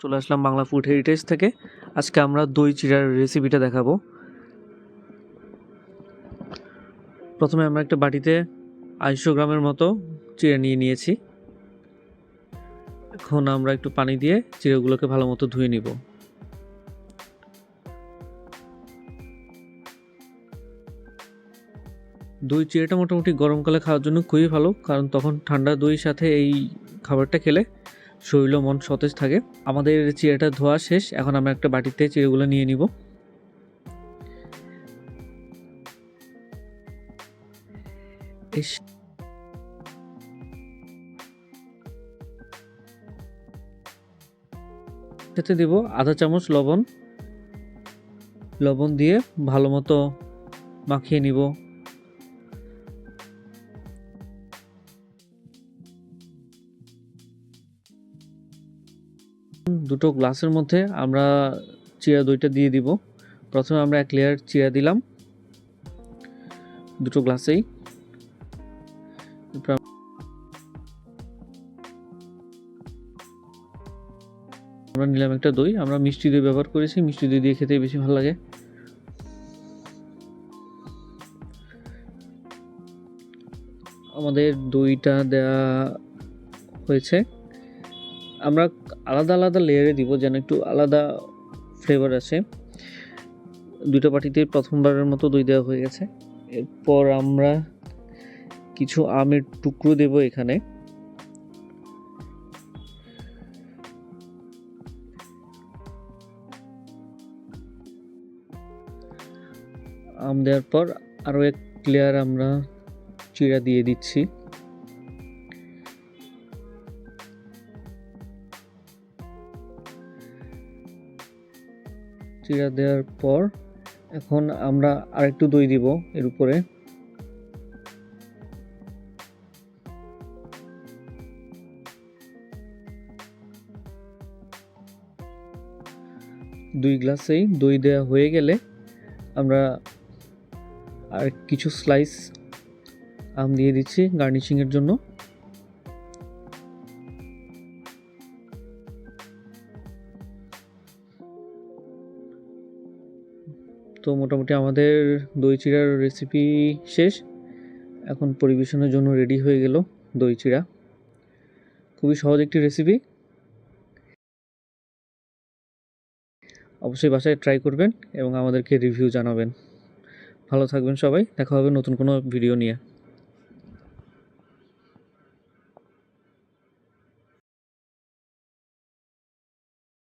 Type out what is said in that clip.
চলে আসলাম Bangla food heritage থেকে। আজকে আমরা দই চিড়ার রেসিপিটা দেখাবো। প্রথমে আমরা একটা বাটিতে 250 গ্রামের মতো চিড়া নিয়ে নিয়েছি। এখন আমরা একটু পানি দিয়ে চিড়াগুলোকে ভালো মতো ধুয়ে নিব। দই চিড়াটা মোটামুটি গরমকালে খাওয়ার জন্য খুবই ভালো, কারণ তখন ঠান্ডা দইয়ের সাথে এই খাবারটা খেলে শরীর ও মন সতেজ থাকে। আমাদের চিড়াটা ধোয়া শেষ, এখন আমরা একটা বাটিতে চিড়াগুলো নিয়ে নিব। সাথে দিব আধা চামচ লবণ দিয়ে ভালো মতো মাখিয়ে নিব। দুটো গ্লাসের মধ্যে আমরা চিড়া দইটা দিয়ে দিব। প্রথমে আমরা 1 লেয়ার চিড়া দিলাম দুটো গ্লাসেই। আমরা নিলাম একটা দই, আমরা মিষ্টি দই ব্যবহার করেছি, মিষ্টি দই দিয়ে খেতে বেশি ভালো লাগে। আমাদের দইটা দেওয়া হয়েছে, আমরা আলাদা আলাদা লেয়ারে দিব যেন একটু আলাদা ফ্লেভার আসে। দুটো বাটিতে প্রথমবারের মতো দই দেওয়া হয়ে গেছে। এরপর আমরা কিছু আমের টুকরো দেব এখানে। আম দেওয়ার পর আরও 1 লেয়ার আমরা চিড়া দিয়ে দিচ্ছি। চিড়া দেওয়ার পর এখন আমরা আরেকটু দই দিব এর উপরে। দুই গ্লাসেই দই দেওয়া হয়ে গেলে আমরা আর কিছু স্লাইস আম দিয়ে দিচ্ছি গার্নিশিংয়ের জন্য। তো মোটামুটি আমাদের দই চিড়ার রেসিপি শেষ। এখন পরিবেশনের জন্য রেডি হয়ে গেল দই চিড়া। খুবই সহজ একটি রেসিপি, অবশ্যই বাসায় ট্রাই করবেন এবং আমাদেরকে রিভিউ জানাবেন। ভালো থাকবেন সবাই, দেখা হবে নতুন কোনো ভিডিও নিয়ে।